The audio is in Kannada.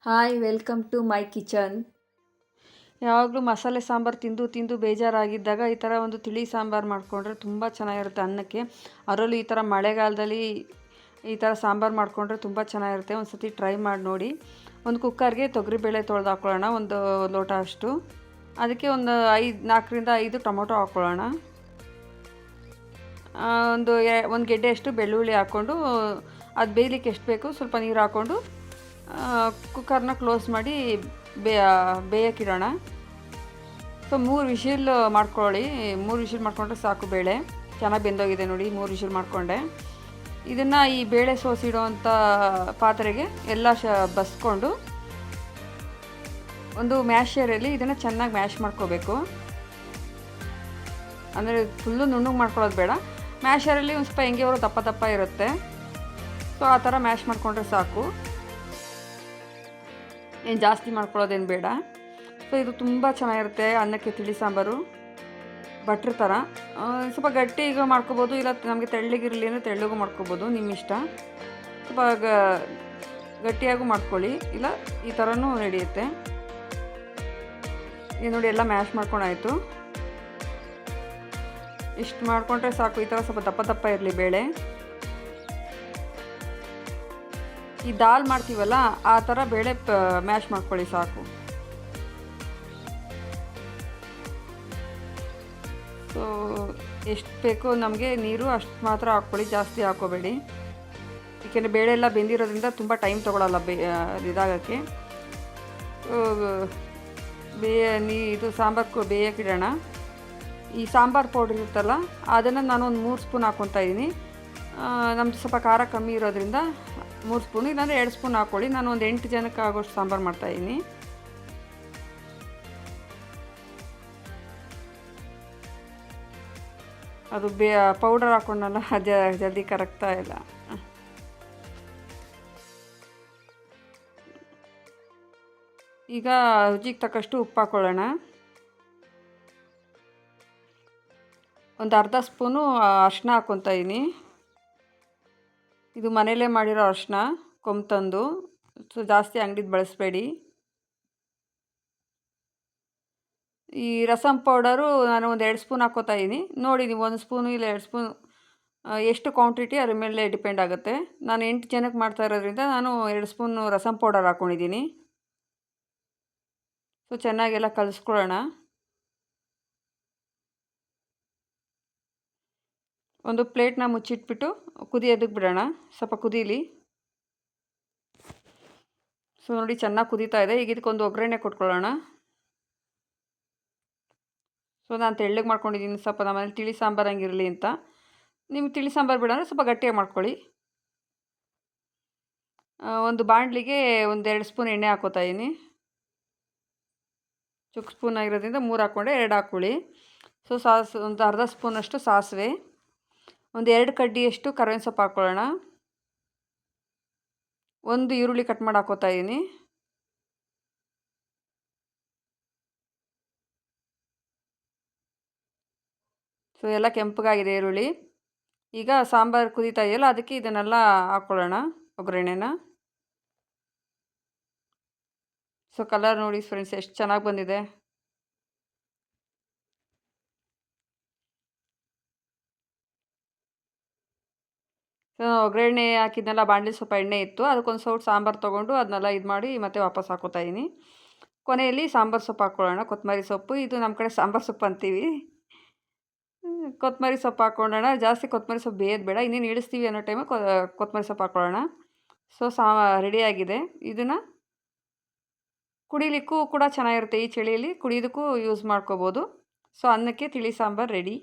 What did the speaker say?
Hi welcome to my kitchen. ಯಾವಾಗಲೂ ಮಸಾಲೆ ಸಾಂಬಾರು ತಿಂದು ತಿಂದು ಬೇಜಾರಾಗಿದ್ದಾಗ ಈ ಥರ ಒಂದು ತಿಳಿ ಸಾಂಬಾರು ಮಾಡಿಕೊಂಡ್ರೆ ತುಂಬ ಚೆನ್ನಾಗಿರುತ್ತೆ ಅನ್ನಕ್ಕೆ. ಅದರಲ್ಲೂ ಈ ಥರ ಮಳೆಗಾಲದಲ್ಲಿ ಈ ಥರ ಸಾಂಬಾರು ಮಾಡಿಕೊಂಡ್ರೆ ತುಂಬ ಚೆನ್ನಾಗಿರುತ್ತೆ. ಒಂದು ಸತಿ ಟ್ರೈ ಮಾಡಿ ನೋಡಿ. ಒಂದು ಕುಕ್ಕರ್ಗೆ ತೊಗರಿಬೇಳೆ ತೊಳೆದು ಹಾಕ್ಕೊಳ್ಳೋಣ, ಒಂದು ಲೋಟ ಅಷ್ಟು. ಅದಕ್ಕೆ ಒಂದು 4ರಿಂದ 5 ಟೊಮೊಟೊ ಹಾಕ್ಕೊಳ್ಳೋಣ. ಒಂದು ಗೆಡ್ಡೆಯಷ್ಟು ಬೆಳ್ಳುಳ್ಳಿ ಹಾಕ್ಕೊಂಡು ಅದು ಬೇಯಲಿಕ್ಕೆ ಎಷ್ಟು ಬೇಕು ಸ್ವಲ್ಪ ನೀರು ಹಾಕ್ಕೊಂಡು ಕುಕ್ಕರ್ನ ಕ್ಲೋಸ್ ಮಾಡಿ ಬೇಯಕ್ಕಿಡೋಣ. ಸೊ 3 ವಿಷಿಲ್ ಮಾಡ್ಕೊಳ್ಳಿ. 3 ವಿಷಿಲ್ ಮಾಡ್ಕೊಂಡ್ರೆ ಸಾಕು. ಬೇಳೆ ಚೆನ್ನಾಗಿ ಬೆಂದೋಗಿದೆ ನೋಡಿ, 3 ವಿಷಿಲ್ ಮಾಡಿಕೊಂಡೆ. ಇದನ್ನು ಈ ಬೇಳೆ ಸೋಸಿಡೋವಂಥ ಪಾತ್ರೆಗೆ ಎಲ್ಲ ಬಸ್ಕೊಂಡು ಒಂದು ಮ್ಯಾಶರಲ್ಲಿ ಇದನ್ನು ಚೆನ್ನಾಗಿ ಮ್ಯಾಶ್ ಮಾಡ್ಕೋಬೇಕು. ಅಂದರೆ ಫುಲ್ಲು ನುಣ್ಣಗೆ ಮಾಡ್ಕೊಳ್ಳೋದು ಬೇಡ. ಮ್ಯಾಶರಲ್ಲಿ ಒಂದು ಸ್ವಲ್ಪ ಹೆಂಗೆ ದಪ್ಪ ದಪ್ಪ ಇರುತ್ತೆ. ಸೊ ಆ ಥರ ಮ್ಯಾಶ್ ಮಾಡಿಕೊಂಡ್ರೆ ಸಾಕು, ಏನು ಜಾಸ್ತಿ ಮಾಡ್ಕೊಳ್ಳೋದೇನು ಬೇಡ. ಸೊ ಇದು ತುಂಬ ಚೆನ್ನಾಗಿರುತ್ತೆ ಅನ್ನಕ್ಕೆ. ತಿಳಿ ಸಾಂಬಾರು ಬಟ್ರ್ ಥರ ಸ್ವಲ್ಪ ಗಟ್ಟಿಗೆ ಮಾಡ್ಕೊಬೋದು, ಇಲ್ಲ ನಮಗೆ ತೆಳ್ಳಗಿರಲಿ ಅಂದರೆ ತೆಳ್ಳಗೂ ಮಾಡ್ಕೊಬೋದು, ನಿಮ್ಮ ಇಷ್ಟ. ಸ್ವಲ್ಪ ಗಟ್ಟಿಯಾಗೂ ಮಾಡ್ಕೊಳ್ಳಿ, ಇಲ್ಲ ಈ ಥರನೂ ನಡೆಯುತ್ತೆ. ಇದು ನೋಡಿ ಎಲ್ಲ ಮ್ಯಾಶ್ ಮಾಡ್ಕೊಂಡಾಯಿತು. ಇಷ್ಟು ಮಾಡಿಕೊಂಡ್ರೆ ಸಾಕು. ಈ ಥರ ಸ್ವಲ್ಪ ದಪ್ಪ ದಪ್ಪ ಇರಲಿ ಬೇಳೆ. ಈ ದಾಲ್ ಮಾಡ್ತೀವಲ್ಲ ಆ ಥರ ಬೇಳೆ ಮ್ಯಾಶ್ ಮಾಡ್ಕೊಳ್ಳಿ ಸಾಕು. ಸೊ ಎಷ್ಟು ಬೇಕೋ ನಮಗೆ ನೀರು ಅಷ್ಟು ಮಾತ್ರ ಹಾಕ್ಕೊಳ್ಳಿ, ಜಾಸ್ತಿ ಹಾಕ್ಕೋಬೇಡಿ. ಏಕೆಂದರೆ ಬೇಳೆ ಎಲ್ಲ ಬೆಂದಿರೋದ್ರಿಂದ ತುಂಬ ಟೈಮ್ ತೊಗೊಳ್ಳಲ್ಲ ಇದಾಗೋಕ್ಕೆ. ಇದು ಸಾಂಬಾರು ಬೇಯಕ್ಕಿಡೋಣ. ಈ ಸಾಂಬಾರು ಪೌಡ್ರ್ ಇರುತ್ತಲ್ಲ ಅದನ್ನು ನಾನು ಒಂದು 3 ಸ್ಪೂನ್ ಹಾಕ್ಕೊತಾ ಇದ್ದೀನಿ. ನಮ್ಮದು ಸ್ವಲ್ಪ ಖಾರ ಕಮ್ಮಿ ಇರೋದ್ರಿಂದ 3 ಸ್ಪೂನ್, ಇಲ್ಲಾಂದರೆ 2 ಸ್ಪೂನ್ ಹಾಕ್ಕೊಳ್ಳಿ. ನಾನು ಒಂದು 8 ಜನಕ್ಕೆ ಆಗೋಷ್ಟು ಸಾಂಬಾರು ಮಾಡ್ತಾಯಿದ್ದೀನಿ. ಅದು ಪೌಡರ್ ಹಾಕ್ಕೊಂಡಲ್ಲ ಜಲ್ದಿ ಕರಗ್ತಾ ಇಲ್ಲ. ಈಗ ರುಚಿಗೆ ತಕ್ಕಷ್ಟು ಉಪ್ಪು ಹಾಕ್ಕೊಳ್ಳೋಣ. ಒಂದು ಅರ್ಧ ಸ್ಪೂನು ಅರಿಶಿನ ಹಾಕ್ಕೊತಾ ಇದ್ದೀನಿ. ಇದು ಮನೆಯಲ್ಲೇ ಮಾಡಿರೋ ಅರಿಶಿನ, ಕೊಂಬ್ ಸೊ ಜಾಸ್ತಿ ಅಂಗಡಿದು ಬಳಸಬೇಡಿ. ಈ ರಸಮ್ ಪೌಡರು ನಾನು ಒಂದು 2 ಸ್ಪೂನ್ ಹಾಕ್ಕೊತಾ ಇದ್ದೀನಿ. ನೋಡಿ ನೀವು 1 ಸ್ಪೂನು ಇಲ್ಲ 2 ಸ್ಪೂನ್ ಎಷ್ಟು ಕ್ವಾಂಟಿಟಿ ಅದ್ರ ಮೇಲೆ ಡಿಪೆಂಡ್ ಆಗುತ್ತೆ. ನಾನು 8 ಜನಕ್ಕೆ ಮಾಡ್ತಾ ಇರೋದ್ರಿಂದ ನಾನು 2 ಸ್ಪೂನು ರಸಮ್ ಪೌಡರ್ ಹಾಕ್ಕೊಂಡಿದ್ದೀನಿ. ಸೊ ಚೆನ್ನಾಗೆಲ್ಲ ಕಲಿಸ್ಕೊಳ್ಳೋಣ. ಒಂದು ಪ್ಲೇಟ್ನ ಮುಚ್ಚಿಟ್ಬಿಟ್ಟು ಕುದಿಯೋದಕ್ಕೆ ಬಿಡೋಣ, ಸ್ವಲ್ಪ ಕುದೀಲಿ. ಸೊ ನೋಡಿ ಚೆನ್ನಾಗಿ ಕುದೀತಾ ಇದೆ. ಈಗ ಇದಕ್ಕೊಂದು ಒಗ್ಗರಣೆ ಕೊಟ್ಕೊಳ್ಳೋಣ. ಸೊ ನಾನು ತೆಳ್ಳಗೆ ಮಾಡ್ಕೊಂಡಿದ್ದೀನಿ, ಸ್ವಲ್ಪ ನಮ್ಮನೇಲಿ ತಿಳಿ ಸಾಂಬಾರು ಹಂಗಿರಲಿ ಅಂತ. ನಿಮ್ಗೆ ತಿಳಿ ಸಾಂಬಾರು ಬೇಡ ಅಂದರೆ ಸ್ವಲ್ಪ ಗಟ್ಟಿಯಾಗಿ ಮಾಡ್ಕೊಳ್ಳಿ. ಒಂದು ಬಾಣಲಿಗೆ ಒಂದು 2 ಸ್ಪೂನ್ ಎಣ್ಣೆ ಹಾಕ್ಕೋತಾ ಇದ್ದೀನಿ. ಚುಕ್ಕ ಸ್ಪೂನ್ ಆಗಿರೋದ್ರಿಂದ 3 ಹಾಕ್ಕೊಂಡೆ, 2 ಹಾಕ್ಕೊಳ್ಳಿ. ಸೊ ಒಂದು ಅರ್ಧ ಸ್ಪೂನಷ್ಟು ಸಾಸಿವೆ, ಒಂದು 2 ಕಡ್ಡಿಯಷ್ಟು ಕರಿಬೇವಿನ ಸೊಪ್ಪು ಹಾಕ್ಕೊಳ್ಳೋಣ. ಒಂದು ಈರುಳ್ಳಿ ಕಟ್ ಮಾಡಿ ಹಾಕ್ಕೋತಾ ಇದ್ದೀನಿ. ಸೊ ಎಲ್ಲ ಕೆಂಪಗಾಗಿದೆ ಈರುಳ್ಳಿ. ಈಗ ಸಾಂಬಾರು ಕುದೀತಾ ಇದೆಯಲ್ಲ ಅದಕ್ಕೆ ಇದನ್ನೆಲ್ಲ ಹಾಕ್ಕೊಳ್ಳೋಣ ಒಗ್ಗರಣೆನ. ಸೊ ಕಲರ್ ನೋಡಿ ಫ್ರೆಂಡ್ಸ್ ಎಷ್ಟು ಚೆನ್ನಾಗಿ ಬಂದಿದೆ. ಸೊ ಒಗ್ಗರಣೆ ಹಾಕಿದ್ನೆಲ್ಲ ಬಾಣಲಿ ಸ್ವಲ್ಪ ಎಣ್ಣೆ ಇತ್ತು, ಅದಕ್ಕೊಂದು ಸೌಟ್ ಸಾಂಬಾರು ತೊಗೊಂಡು ಅದನ್ನೆಲ್ಲ ಇದು ಮಾಡಿ ಮತ್ತೆ ವಾಪಸ್ ಹಾಕ್ಕೋತಾ ಇದ್ದೀನಿ. ಕೊನೆಯಲ್ಲಿ ಸಾಂಬಾರು ಸೊಪ್ಪು ಹಾಕ್ಕೊಳ್ಳೋಣ, ಕೊತ್ತಂಬರಿ ಸೊಪ್ಪು. ಇದು ನಮ್ಮ ಕಡೆ ಸಾಂಬಾರು ಸೊಪ್ಪು ಅಂತೀವಿ. ಕೊತ್ತಂಬರಿ ಸೊಪ್ಪು ಹಾಕ್ಕೊಳ್ಳೋಣ. ಜಾಸ್ತಿ ಕೊತ್ತಂಬರಿ ಸೊಪ್ಪು ಬೇಯೋದು ಬೇಡ, ಇನ್ನೇನು ಇಳಿಸ್ತೀವಿ ಅನ್ನೋ ಟೈಮು ಕೊತ್ತಂಬರಿ ಸೊಪ್ಪು ಹಾಕ್ಕೊಳ್ಳೋಣ. ಸೊ ರೆಡಿಯಾಗಿದೆ. ಇದನ್ನು ಕುಡಿಲಿಕ್ಕೂ ಕೂಡ ಚೆನ್ನಾಗಿರುತ್ತೆ. ಈ ಚಳಿಯಲ್ಲಿ ಕುಡಿಯೋದಕ್ಕೂ ಯೂಸ್ ಮಾಡ್ಕೋಬೋದು. ಸೊ ಅನ್ನಕ್ಕೆ ತಿಳಿ ಸಾಂಬಾರು ರೆಡಿ.